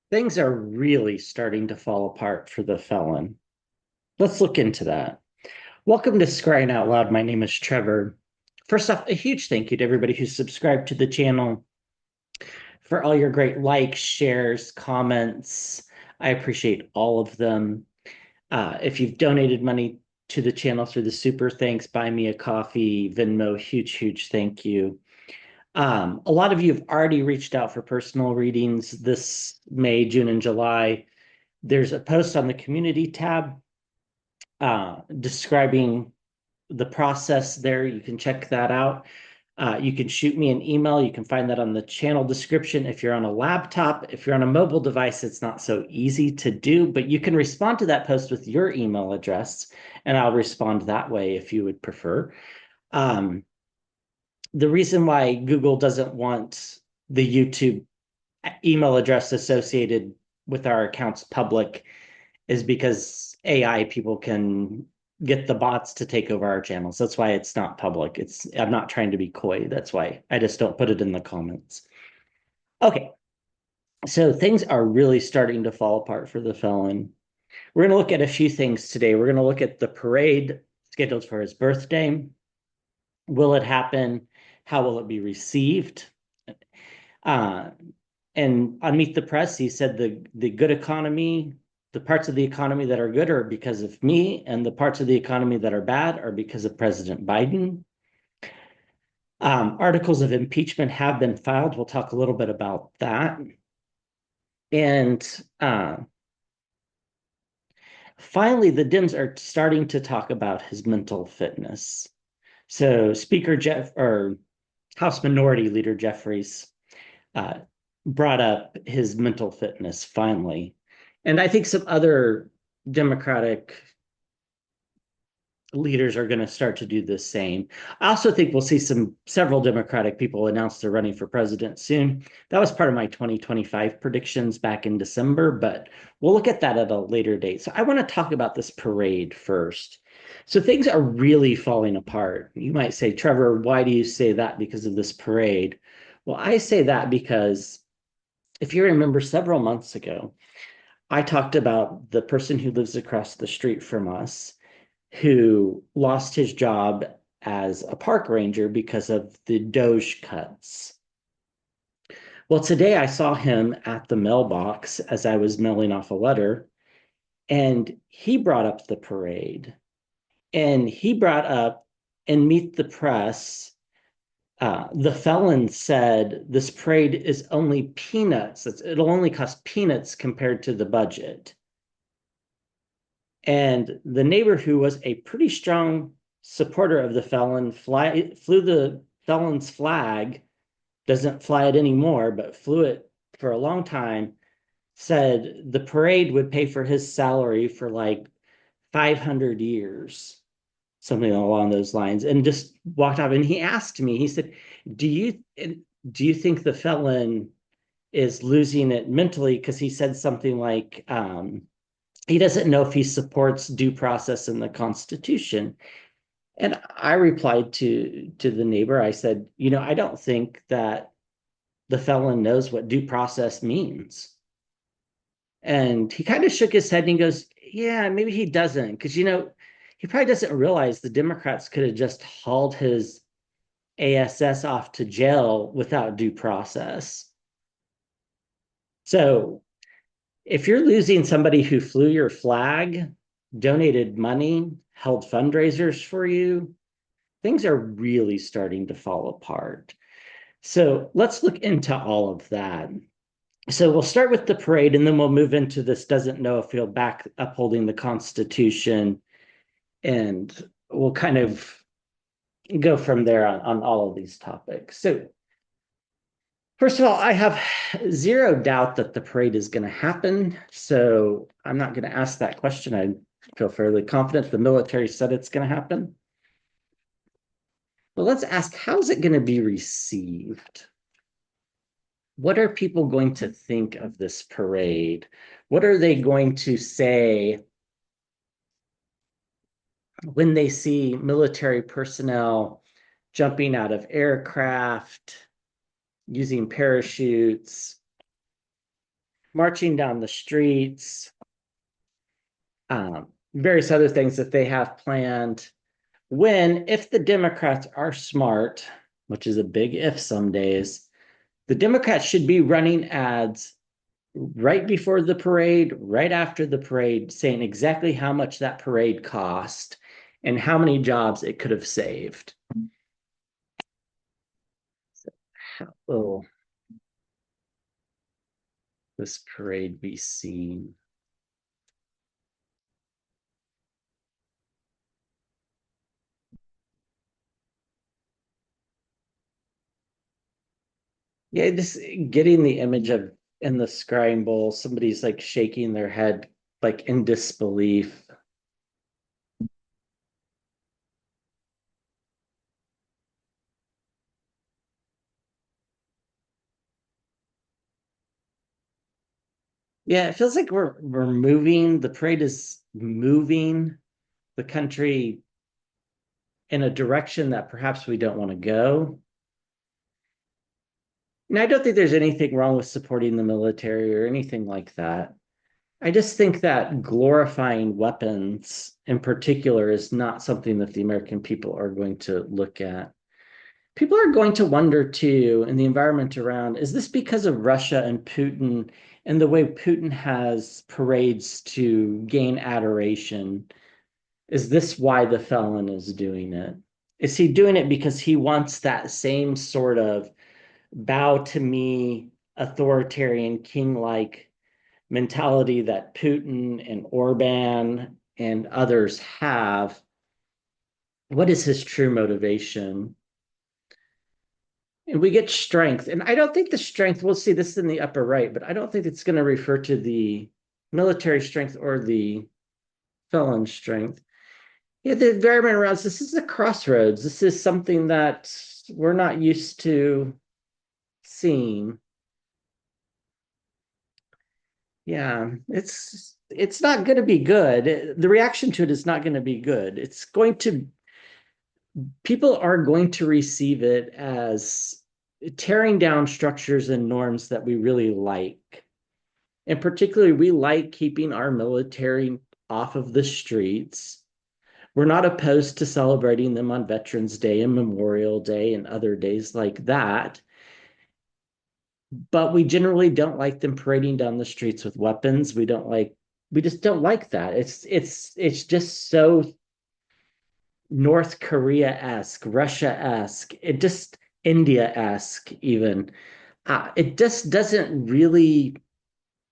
Things are really starting to fall apart for the felon. Let's look into that. Welcome to Scrying Out Loud. My name is Trevor. First off, a huge thank you to everybody who's subscribed to the channel for all your great likes, shares, comments. I appreciate all of them. If you've donated money to the channel through the super thanks, buy me a coffee, Venmo, huge thank you. A lot of you have already reached out for personal readings this May, June, and July. There's a post on the community tab describing the process there. You can check that out. You can shoot me an email. You can find that on the channel description. If you're on a laptop, if you're on a mobile device, it's not so easy to do, but you can respond to that post with your email address, and I'll respond that way if you would prefer. Um, the reason why Google doesn't want the YouTube email address associated with our accounts public is because AI people can get the bots to take over our channels. That's why it's not public. I'm not trying to be coy. That's why I just don't put it in the comments. Okay, so things are really starting to fall apart for the felon. We're going to look at a few things today. We're going to look at the parade scheduled for his birthday. Will it happen? How will it be received? Uh, and on Meet the Press, he said the good economy, the parts of the economy that are good are because of me, and the parts of the economy that are bad are because of President Biden. Articles of impeachment have been filed. We'll talk a little bit about that. And finally, the Dems are starting to talk about his mental fitness. So Speaker Jeff or House Minority Leader Jeffries uh, brought up his mental fitness finally. And I think some other Democratic leaders are going to start to do the same. I also think we'll see several Democratic people announce they're running for president soon. That was part of my 2025 predictions back in December, but we'll look at that at a later date. So I want to talk about this parade first. So things are really falling apart. You might say, Trevor, why do you say that because of this parade? Well, I say that because if you remember several months ago, I talked about the person who lives across the street from us who lost his job as a park ranger because of the Doge cuts. Well, today I saw him at the mailbox as I was mailing off a letter, and he brought up the parade. And he brought up and Meet the Press. The felon said this parade is only peanuts. It'll only cost peanuts compared to the budget. And the neighbor, who was a pretty strong supporter of the felon, flew the felon's flag, doesn't fly it anymore, but flew it for a long time, said the parade would pay for his salary for like 500 years, something along those lines, and just walked off. And he asked me, he said, do you do you think the felon is losing it mentally? Because he said something like, he doesn't know if he supports due process in the Constitution. And I replied to the neighbor, I said, I don't think that the felon knows what due process means. And he kind of shook his head and he goes, yeah, maybe he doesn't. Because, he probably doesn't realize the Democrats could have just hauled his ASS off to jail without due process. So if you're losing somebody who flew your flag, donated money, held fundraisers for you, things are really starting to fall apart. So let's look into all of that. So we'll start with the parade and then we'll move into this doesn't know if he'll back upholding the Constitution. And we'll kind of go from there on all of these topics. So first of all, I have zero doubt that the parade is going to happen. So I'm not going to ask that question. I feel fairly confident the military said it's going to happen. But let's ask, how's it going to be received? What are people going to think of this parade? What are they going to say when they see military personnel jumping out of aircraft, using parachutes? marching down the streets, various other things that they have planned. When, if the Democrats are smart, which is a big if some days, the Democrats should be running ads right before the parade, right after the parade, saying exactly how much that parade cost and how many jobs it could have saved. So how will this parade be seen? Yeah, just getting the image of in the scrying bowl, somebody's like shaking their head like in disbelief. Yeah, it feels like we're moving, the parade is moving the country in a direction that perhaps we don't want to go. And I don't think there's anything wrong with supporting the military or anything like that. I just think that glorifying weapons in particular is not something that the American people are going to look at. People are going to wonder too, in the environment around, is this because of Russia and Putin and the way Putin has parades to gain adoration? Is this why the felon is doing it? Is he doing it because he wants that same sort of bow to me, authoritarian, king-like mentality that Putin and Orban and others have? What is his true motivation? And we get strength. And I don't think the strength, we'll see this in the upper right, but I don't think it's going to refer to the military strength or the felon strength. Yeah, the environment around us, this is a crossroads. This is something that we're not used to seeing. Yeah, it's not going to be good. The reaction to it is not going to be good. It's going to people are going to receive it as tearing down structures and norms that we really like. And particularly, we like keeping our military off of the streets. We're not opposed to celebrating them on Veterans Day and Memorial Day and other days like that. But we generally don't like them parading down the streets with weapons. We just don't like that. It's just so North Korea-esque, Russia-esque, it just India-esque even. It just doesn't really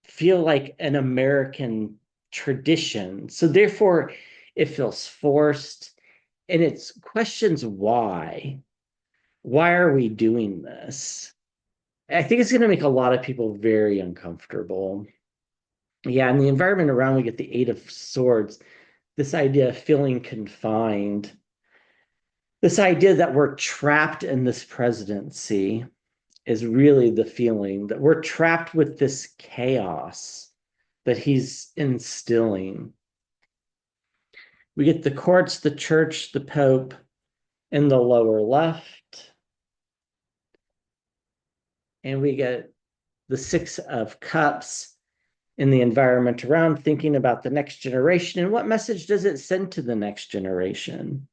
feel like an American tradition. So therefore, it feels forced and it's questions why. Why are we doing this? I think it's going to make a lot of people very uncomfortable. Yeah, in the environment around, we get the Eight of Swords, this idea of feeling confined, this idea that we're trapped in this presidency is really the feeling that we're trapped with this chaos that he's instilling. We get the courts, the church, the Pope in the lower left, and we get the Six of Cups in the environment around, thinking about the next generation and what message does it send to the next generation?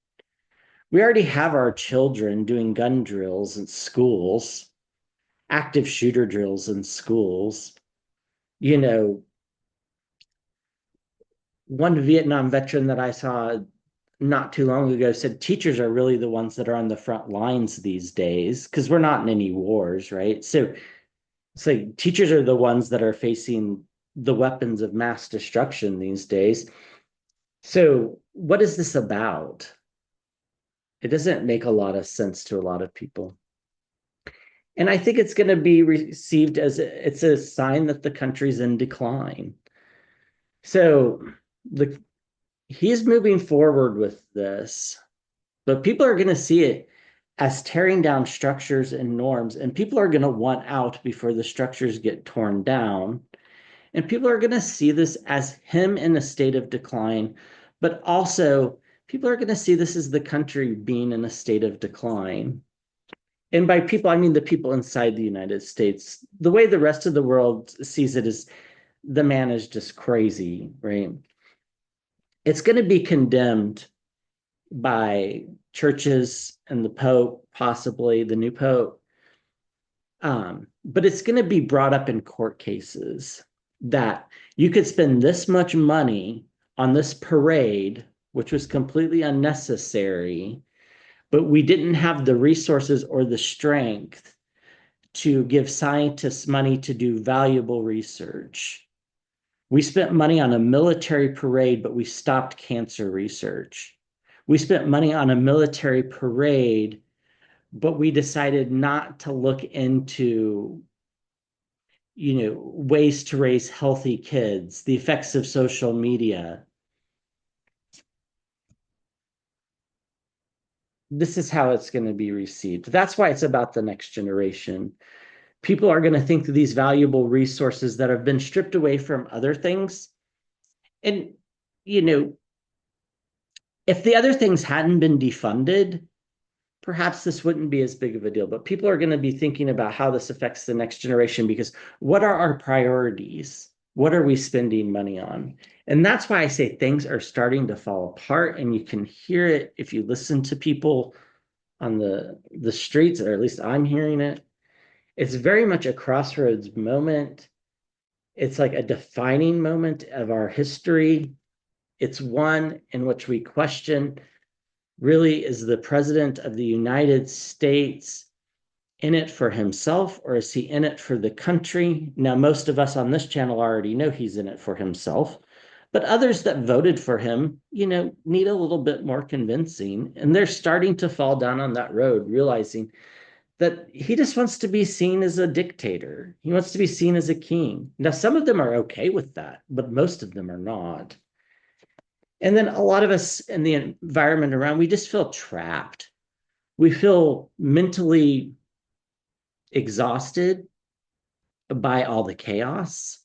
We already have our children doing gun drills in schools, active shooter drills in schools. You know, one Vietnam veteran that I saw not too long ago said teachers are really the ones that are on the front lines these days because we're not in any wars, right? So it's like teachers are the ones that are facing the weapons of mass destruction these days. So what is this about? It doesn't make a lot of sense to a lot of people. And I think it's going to be received as it's a sign that the country's in decline. So the he's moving forward with this, but people are going to see it as tearing down structures and norms, and people are going to want out before the structures get torn down. And people are going to see this as him in a state of decline, but also people are going to see this as the country being in a state of decline. And by people, I mean the people inside the United States. The way the rest of the world sees it is the man is just crazy, right? It's going to be condemned by churches and the Pope, possibly the new Pope. But it's going to be brought up in court cases that you could spend this much money on this parade, which was completely unnecessary, but we didn't have the resources or the strength to give scientists money to do valuable research. We spent money on a military parade, but we stopped cancer research. We spent money on a military parade, but we decided not to look into ways to raise healthy kids, the effects of social media. This is how it's going to be received. That's why it's about the next generation. People are going to think that these valuable resources that have been stripped away from other things, and you know, if the other things hadn't been defunded, perhaps this wouldn't be as big of a deal. But people are going to be thinking about how this affects the next generation, because what are our priorities? What are we spending money on? And that's why I say things are starting to fall apart. And you can hear it if you listen to people on the streets, or at least I'm hearing it. It's very much a crossroads moment. It's like a defining moment of our history. It's one in which we question, really, is the president of the United States in it for himself, or is he in it for the country? Now, most of us on this channel already know he's in it for himself, but others that voted for him, need a little bit more convincing. And they're starting to fall down on that road, realizing that he just wants to be seen as a dictator. He wants to be seen as a king. Now, some of them are okay with that, but most of them are not. And then a lot of us in the environment around, we just feel trapped. We feel mentally exhausted by all the chaos,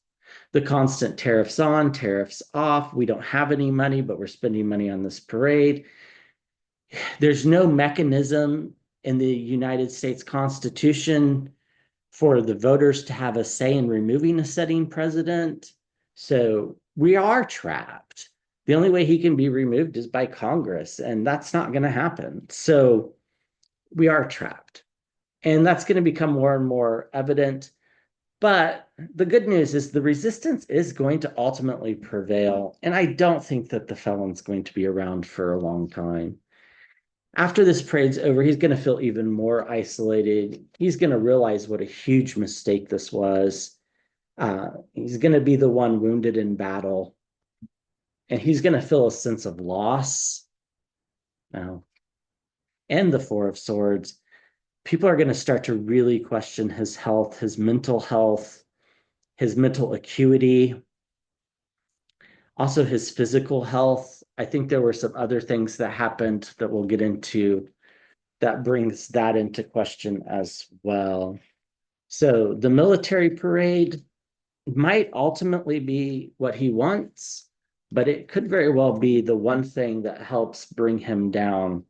the constant tariffs on, tariffs off. We don't have any money, but we're spending money on this parade. There's no mechanism in the United States Constitution for the voters to have a say in removing a sitting president. So we are trapped. The only way he can be removed is by Congress, and that's not going to happen. So we are trapped. And that's going to become more and more evident. But the good news is the resistance is going to ultimately prevail. And I don't think that the felon's going to be around for a long time. After this parade's over, he's going to feel even more isolated. He's going to realize what a huge mistake this was. He's going to be the one wounded in battle. And he's going to feel a sense of loss. And the Four of Swords. People are going to start to really question his health, his mental acuity, also his physical health. I think there were some other things that happened that we'll get into that brings that into question as well. So the military parade might ultimately be what he wants, but it could very well be the one thing that helps bring him down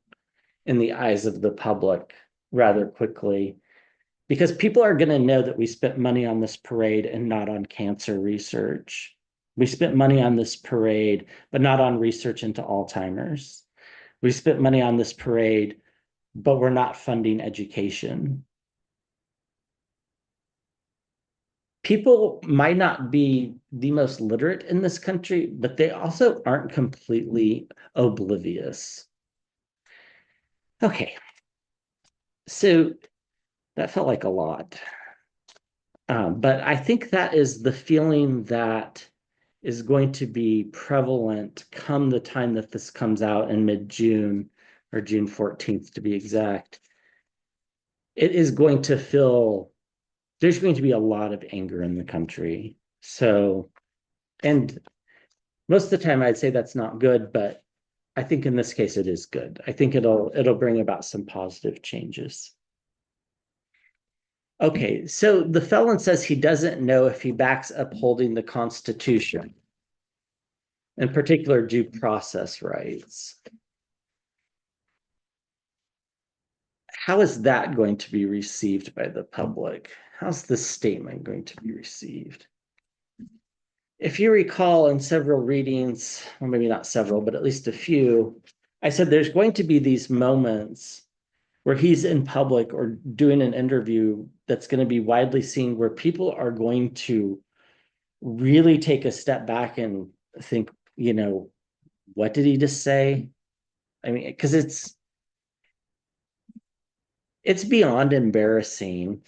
in the eyes of the public rather quickly, because people are going to know that we spent money on this parade and not on cancer research. We spent money on this parade, but not on research into Alzheimer's. We spent money on this parade, but we're not funding education. People might not be the most literate in this country, but they also aren't completely oblivious. Okay, so that felt like a lot. But I think that is the feeling that is going to be prevalent come the time that this comes out in mid-June, or June 14th to be exact. It is going to feel, there's going to be a lot of anger in the country. So, and most of the time I'd say that's not good, but I think in this case it is good. I think it'll bring about some positive changes. Okay, so the felon says he doesn't know if he backs upholding the Constitution, in particular due process rights. How is that going to be received by the public? How's this statement going to be received? if you recall in several readings, or maybe not several, but at least a few, I said there's going to be these moments where he's in public or doing an interview that's going to be widely seen where people are going to really take a step back and think, what did he just say? I mean, because it's beyond embarrassing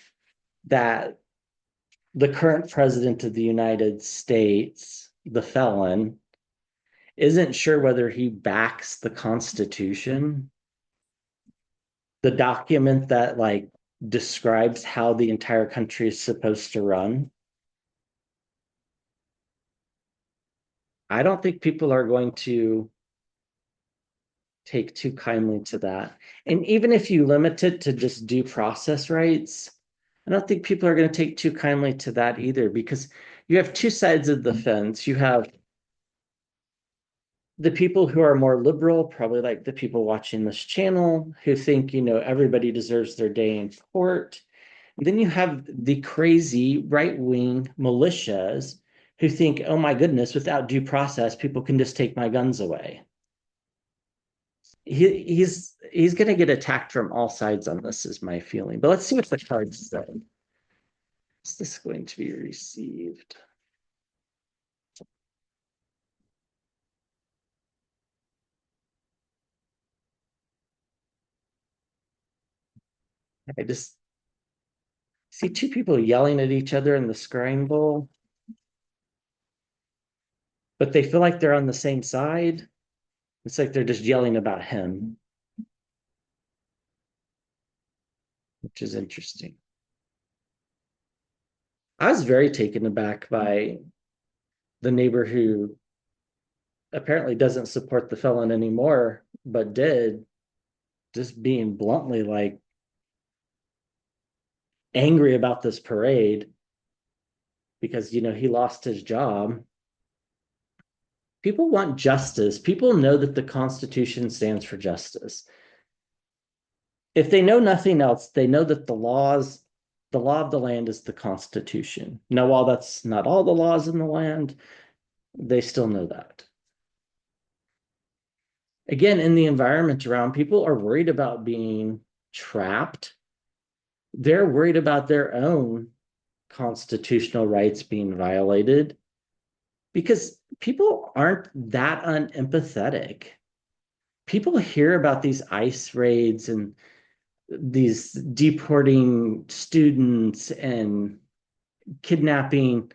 that the current president of the United States, the felon, isn't sure whether he backs the Constitution, the document that like describes how the entire country is supposed to run. I don't think people are going to take too kindly to that. And even if you limit it to just due process rights, I don't think people are going to take too kindly to that either, because you have two sides of the fence. You have the people who are more liberal, probably like the people watching this channel, who think, everybody deserves their day in court. And then you have the crazy right-wing militias who think, oh my goodness, without due process, people can just take my guns away. He's going to get attacked from all sides on this, is my feeling. But let's see what the cards say. Is this going to be received? I just see two people yelling at each other in the scrying bowl, but they feel like they're on the same side. It's like they're just yelling about him, which is interesting. I was very taken aback by the neighbor who apparently doesn't support the felon anymore, but did, just being bluntly like angry about this parade because he lost his job. People want justice. People know that the Constitution stands for justice. If they know nothing else, they know that the law of the land is the Constitution. Now, while that's not all the laws in the land, they still know that. Again, in the environment around, people are worried about being trapped. They're worried about their own constitutional rights being violated because people aren't that unempathetic. People hear about these ICE raids and these deporting students and kidnapping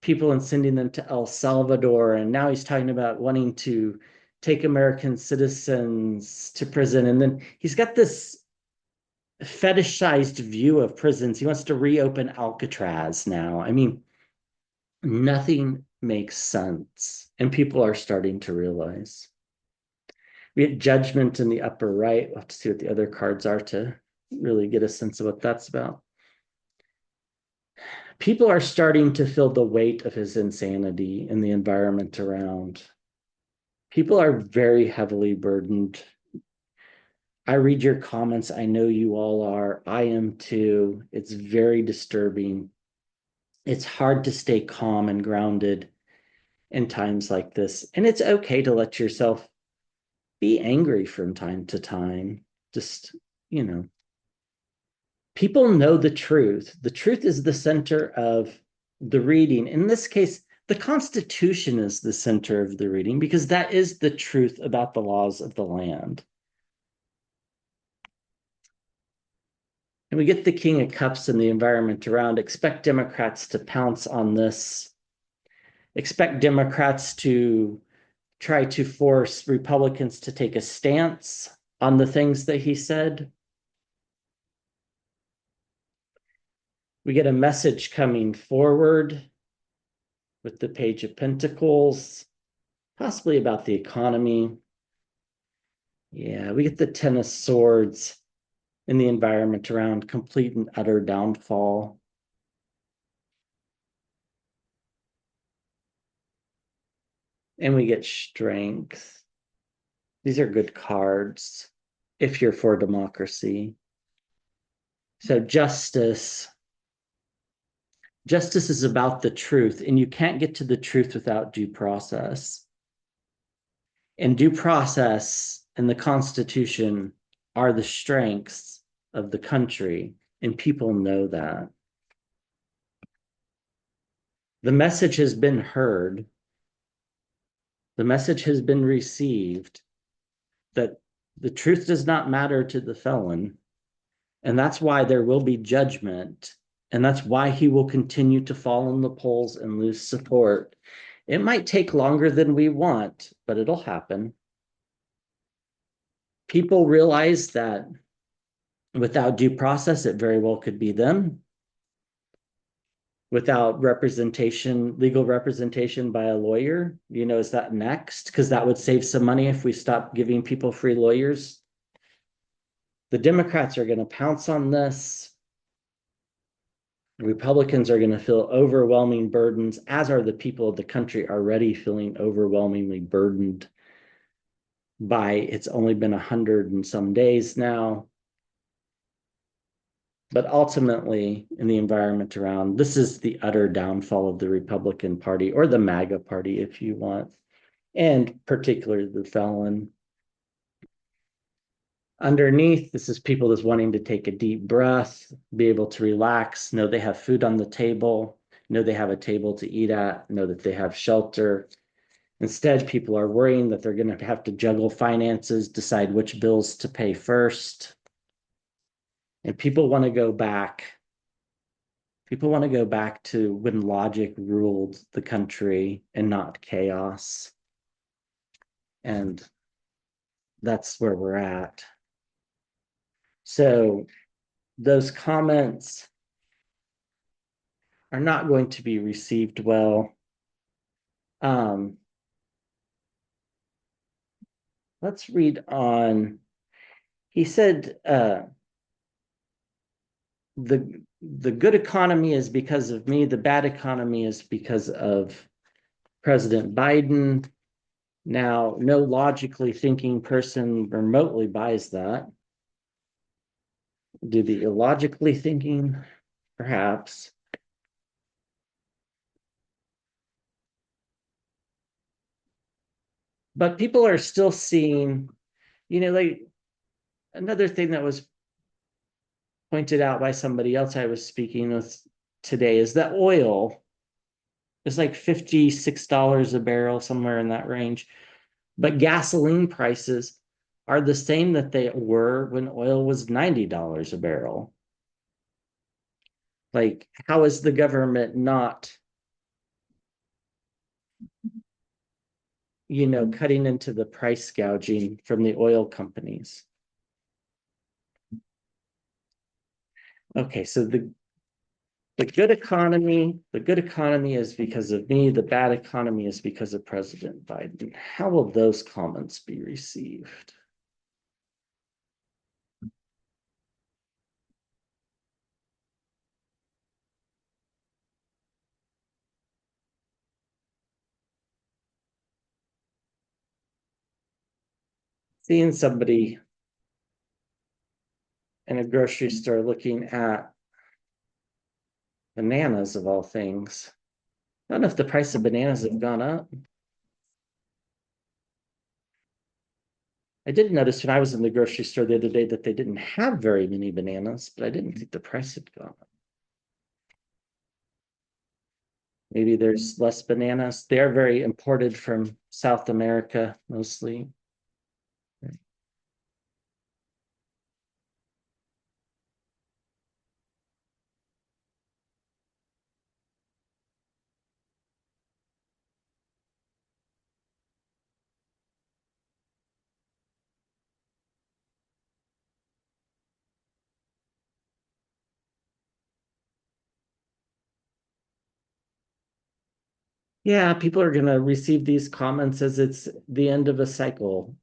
people and sending them to El Salvador. And now he's talking about wanting to take American citizens to prison. And then he's got this fetishized view of prisons. He wants to reopen Alcatraz now. I mean, nothing makes sense. And people are starting to realize. We get judgment in the upper right. We'll have to see what the other cards are to really get a sense of what that's about. People are starting to feel the weight of his insanity in the environment around. People are very heavily burdened. I read your comments. I know you all are. I am too. It's very disturbing. It's hard to stay calm and grounded in times like this. And it's okay to let yourself be angry from time to time. Just, people know the truth. The truth is the center of the reading. In this case, the Constitution is the center of the reading because that is the truth about the laws of the land. And we get the King of Cups and the environment around. Expect Democrats to pounce on this. Expect Democrats to try to force Republicans to take a stance on the things that he said. We get a message coming forward with the Page of Pentacles, possibly about the economy. Yeah, we get the Ten of Swords in the environment around complete and utter downfall. And we get Strength. These are good cards if you're for democracy. So Justice. Justice is about the truth, and you can't get to the truth without due process. And due process and the Constitution are the strengths of the country, and people know that. The message has been heard, the message has been received that the truth does not matter to the felon. And that's why there will be judgment. And that's why he will continue to fall in the polls and lose support. It might take longer than we want, but it'll happen. People realize that without due process, it very well could be them. Without representation, legal representation by a lawyer, is that next? Because that would save some money if we stop giving people free lawyers. The Democrats are going to pounce on this. Republicans are going to feel overwhelming burdens, as are the people of the country already feeling overwhelmingly burdened by it's only been 100 and some days now. But ultimately, in the environment around, this is the utter downfall of the Republican Party, or the MAGA Party, if you want, and particularly the felon. Underneath, this is people just wanting to take a deep breath, be able to relax, know they have food on the table, know they have a table to eat at, know that they have shelter. Instead, people are worrying that they're going to have to juggle finances, decide which bills to pay first. And people want to go back. People want to go back to when logic ruled the country and not chaos. And that's where we're at. So those comments are not going to be received well. Let's read on. He said, the good economy is because of me. The bad economy is because of President Biden. Now, no logically thinking person remotely buys that. Do the illogically thinking, perhaps. But people are still seeing, like another thing that was pointed out by somebody else I was speaking with today is that oil is like $56 a barrel, somewhere in that range. But gasoline prices are the same that they were when oil was $90 a barrel. Like, how is the government not, cutting into the price gouging from the oil companies? Okay, so the good economy is because of me. The bad economy is because of President Biden. How will those comments be received? Seeing somebody in a grocery store looking at bananas, of all things. I don't know if the price of bananas have gone up. I did notice when I was in the grocery store the other day that they didn't have very many bananas, but I didn't think the price had gone up. Maybe there's less bananas. They're very imported from South America, mostly. Yeah, people are going to receive these comments as it's the end of a cycle.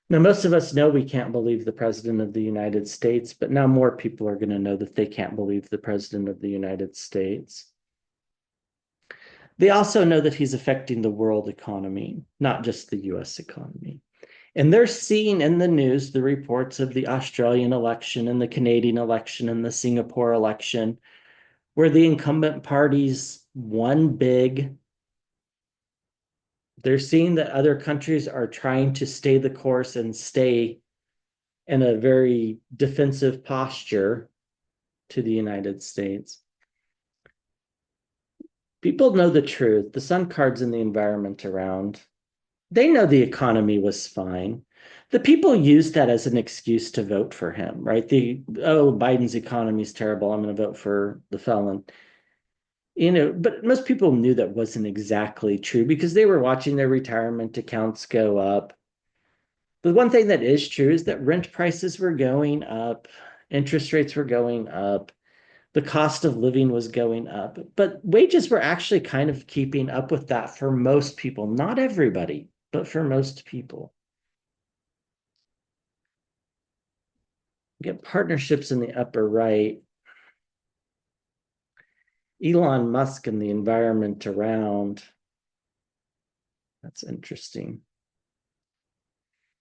Now, most of us know we can't believe the President of the United States, but now more people are going to know that they can't believe the President of the United States. They also know that he's affecting the world economy, not just the US economy. And they're seeing in the news the reports of the Australian election and the Canadian election and the Singapore election, where the incumbent parties won big. They're seeing that other countries are trying to stay the course and stay in a very defensive posture to the United States. People know the truth. The sun cards in the environment around. They know the economy was fine. The people used that as an excuse to vote for him, right? Biden's economy is terrible. I'm going to vote for the felon. But most people knew that wasn't exactly true because they were watching their retirement accounts go up. The one thing that is true is that rent prices were going up, interest rates were going up, the cost of living was going up, but wages were actually kind of keeping up with that for most people. Not everybody, but for most people. Get partnerships in the upper right. Elon Musk and the environment around. That's interesting.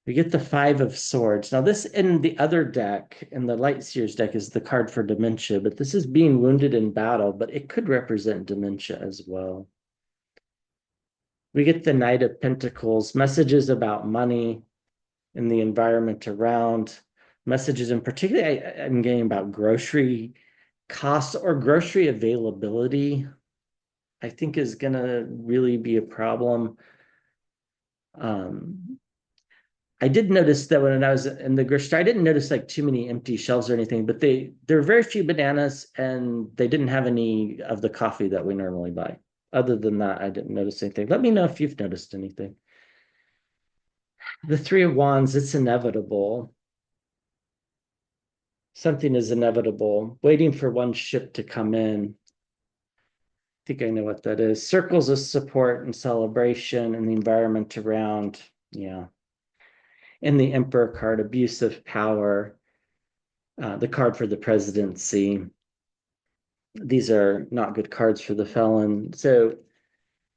We get the Five of Swords. Now, this in the other deck, in the Light Seers deck, is the card for dementia, but this is being wounded in battle, but it could represent dementia as well. We get the Knight of Pentacles, messages about money and the environment around, messages in particular, I'm getting about grocery costs or grocery availability, I think is going to really be a problem. I did notice that when I was in the grocery store, I didn't notice like too many empty shelves or anything, but there were very few bananas and they didn't have any of the coffee that we normally buy. Other than that, I didn't notice anything. Let me know if you've noticed anything. The Three of Wands, it's inevitable. Something is inevitable, waiting for one ship to come in. I think I know what that is. Circles of support and celebration and the environment around. Yeah. And the Emperor card, abuse of power. The card for the presidency. These are not good cards for the felon. So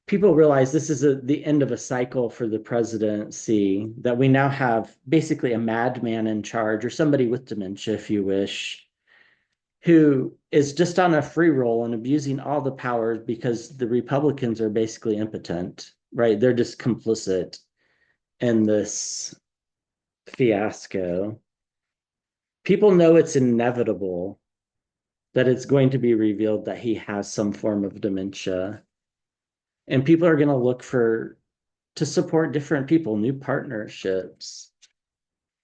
people realize this is the end of a cycle for the presidency, that we now have basically a madman in charge, or somebody with dementia, if you wish, who is just on a free roll and abusing all the powers because the Republicans are basically impotent, right? They're just complicit in this fiasco. People know it's inevitable that it's going to be revealed that he has some form of dementia. And people are going to look to support different people, new partnerships.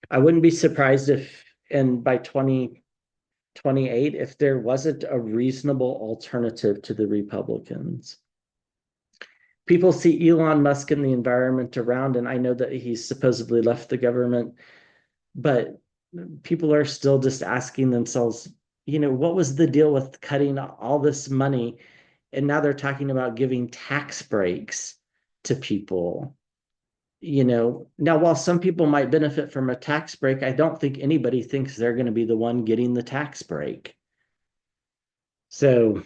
I wouldn't be surprised if, and by 2028, if there wasn't a reasonable alternative to the Republicans. People see Elon Musk and the environment around, and I know that he's supposedly left the government, but people are still just asking themselves, what was the deal with cutting all this money? And now they're talking about giving tax breaks to people. Now while some people might benefit from a tax break, I don't think anybody thinks they're going to be the one getting the tax break. So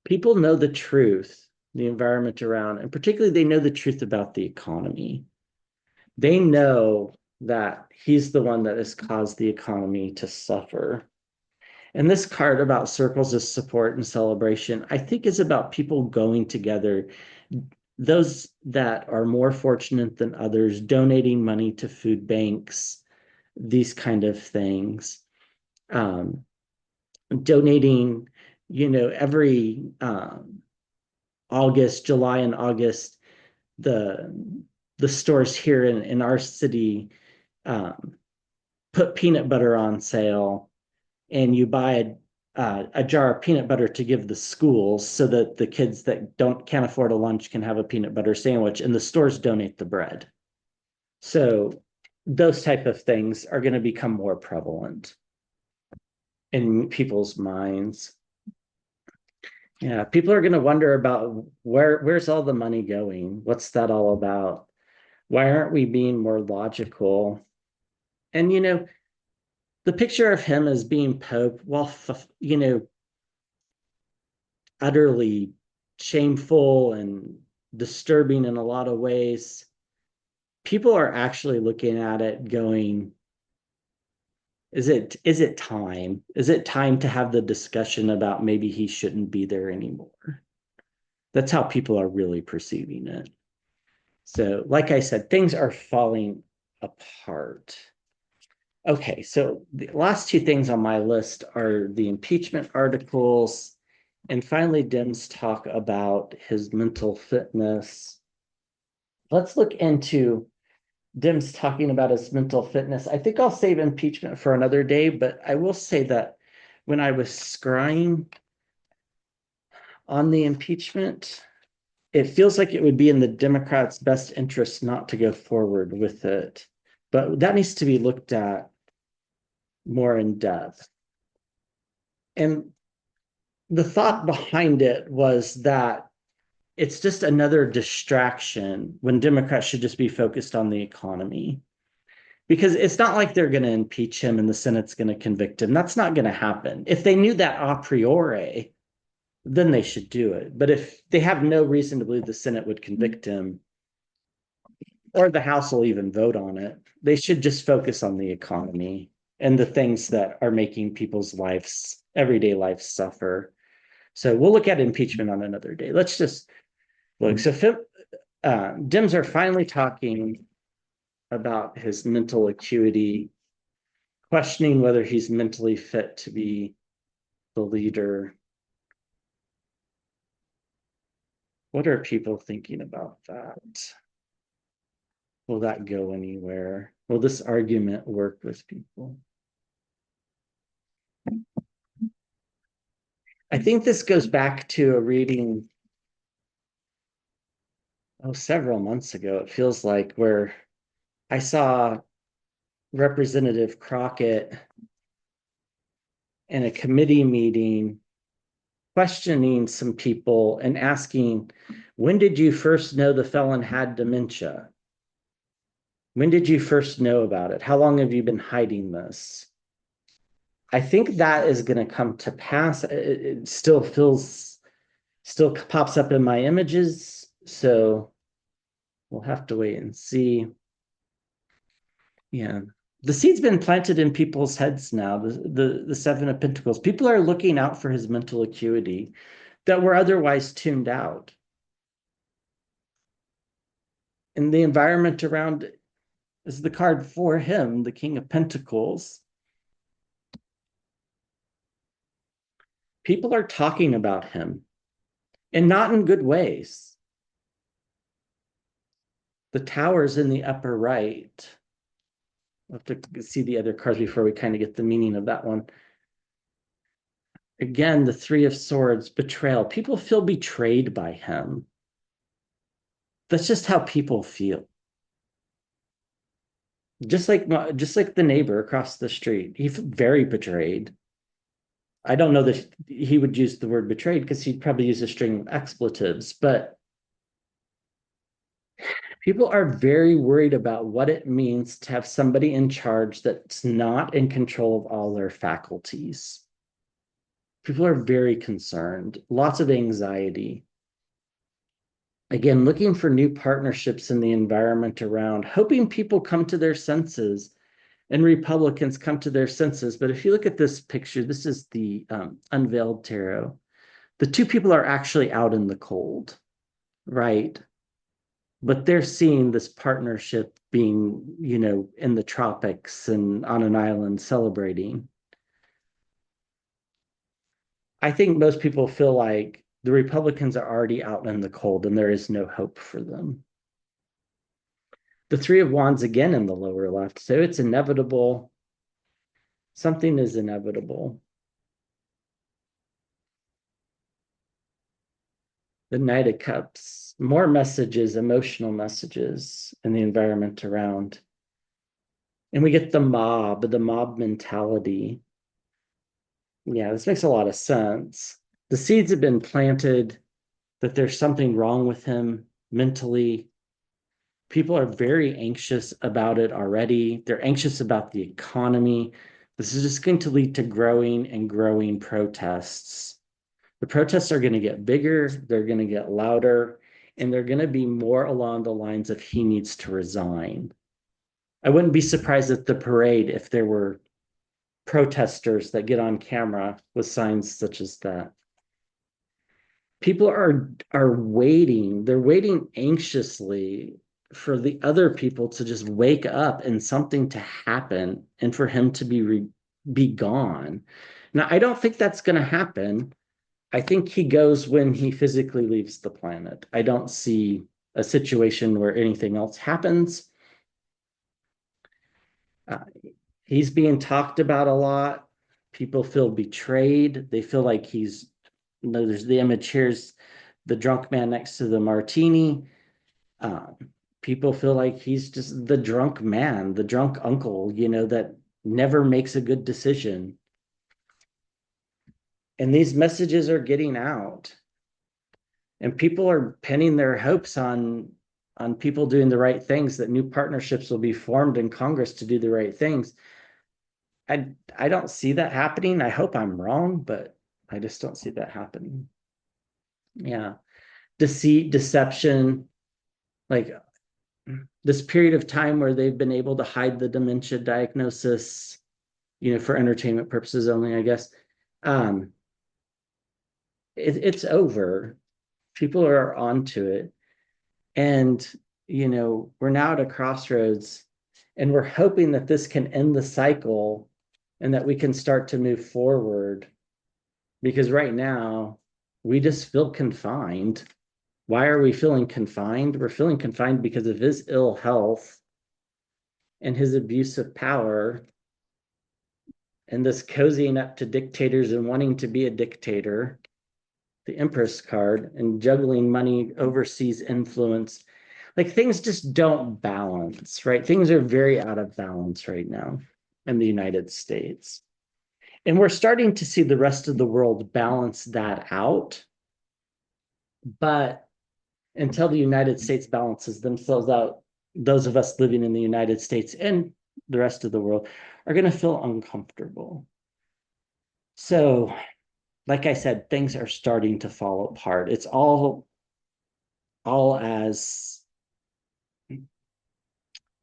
people know the truth, the environment around, and particularly they know the truth about the economy. They know that he's the one that has caused the economy to suffer. And this card about circles of support and celebration, I think, is about people going together, those that are more fortunate than others, donating money to food banks, these kind of things. Donating, every August, July and August, the stores here in our city put peanut butter on sale, and you buy a jar of peanut butter to give the schools so that the kids that can't afford a lunch can have a peanut butter sandwich, and the stores donate the bread. So those type of things are going to become more prevalent in people's minds. Yeah, people are going to wonder about where's all the money going? What's that all about? Why aren't we being more logical? And the picture of him as being Pope, while utterly shameful and disturbing in a lot of ways, people are actually looking at it going, Is it time? Is it time to have the discussion about maybe he shouldn't be there anymore? That's how people are really perceiving it. So, like I said, things are falling apart. Okay, so the last two things on my list are the impeachment articles, and finally, Dim's talk about his mental fitness. Let's look into Dim's talking about his mental fitness. I think I'll save impeachment for another day, but I will say that when I was scrying on the impeachment, it feels like it would be in the Democrats' best interest not to go forward with it. But that needs to be looked at more in depth. And the thought behind it was that it's just another distraction when Democrats should just be focused on the economy. Because it's not like they're going to impeach him and the Senate's going to convict him. That's not going to happen. If they knew that a priori, then they should do it. But if they have no reason to believe the Senate would convict him, or the House will even vote on it, they should just focus on the economy and the things that are making people's lives, everyday life, suffer. So we'll look at impeachment on another day. Let's just look. So Dems are finally talking about his mental acuity, questioning whether he's mentally fit to be the leader. What are people thinking about that? Will that go anywhere? Will this argument work with people? I think this goes back to a reading several months ago, it feels like, where I saw Representative Crockett in a committee meeting questioning some people and asking, when did you first know the felon had dementia? When did you first know about it? How long have you been hiding this? I think that is going to come to pass. It still pops up in my images. So we'll have to wait and see. Yeah. The seed's been planted in people's heads now, the Seven of Pentacles. People are looking out for his mental acuity that were otherwise tuned out. And the environment around is the card for him, the King of Pentacles. People are talking about him and not in good ways. The Tower's in the upper right. I'll have to see the other cards before we kind of get the meaning of that one. Again, the Three of Swords, betrayal. People feel betrayed by him. That's just how people feel. Just like the neighbor across the street, he felt very betrayed. I don't know that he would use the word betrayed because he'd probably use a string of expletives, but people are very worried about what it means to have somebody in charge that's not in control of all their faculties. People are very concerned, lots of anxiety. Again, looking for new partnerships in the environment around, hoping people come to their senses and Republicans come to their senses. But if you look at this picture, this is the unveiled tarot. The two people are actually out in the cold, right? But they're seeing this partnership being, in the tropics and on an island celebrating. I think most people feel like the Republicans are already out in the cold and there is no hope for them. The Three of Wands again in the lower left. So it's inevitable. Something is inevitable. The Knight of Cups, more messages, emotional messages in the environment around. And we get the mob mentality. Yeah, this makes a lot of sense. The seeds have been planted that there's something wrong with him mentally. People are very anxious about it already. They're anxious about the economy. This is just going to lead to growing and growing protests. The protests are going to get bigger, they're going to get louder, and they're going to be more along the lines of he needs to resign. I wouldn't be surprised at the parade if there were protesters that get on camera with signs such as that. People are waiting. They're waiting anxiously for the other people to just wake up and something to happen and for him to be gone. Now, I don't think that's going to happen. I think he goes when he physically leaves the planet. I don't see a situation where anything else happens. Uh, he's being talked about a lot. People feel betrayed. They feel like he's, there's the image here's the drunk man next to the martini. Um, People feel like he's just the drunk man, the drunk uncle, that never makes a good decision. And these messages are getting out, and people are pinning their hopes on people doing the right things, that new partnerships will be formed in Congress to do the right things. I don't see that happening. I hope I'm wrong, but I just don't see that happening. Yeah. Deceit, deception, like this period of time where they've been able to hide the dementia diagnosis, for entertainment purposes only, I guess. Um, it's over. People are onto it. And, we're now at a crossroads, and we're hoping that this can end the cycle and that we can start to move forward. Because right now, we just feel confined. Why are we feeling confined? We're feeling confined because of his ill health and his abuse of power and this cozying up to dictators and wanting to be a dictator, the Empress card, and juggling money, overseas influence. Like things just don't balance, right? Things are very out of balance right now in the United States. And we're starting to see the rest of the world balance that out. But until the United States balances themselves out, those of us living in the United States and the rest of the world are going to feel uncomfortable. So, like I said, things are starting to fall apart. It's all as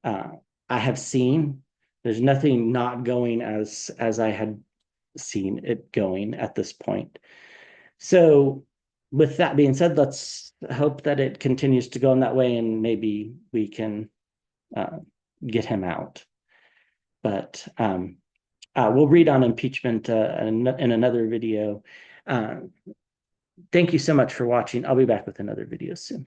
uh, I have seen. There's nothing not going as I had seen it going at this point. So, with that being said, let's hope that it continues to go in that way, and maybe we can uh, get him out. But we'll read on impeachment in another video. Uh, Thank you so much for watching. I'll be back with another video soon.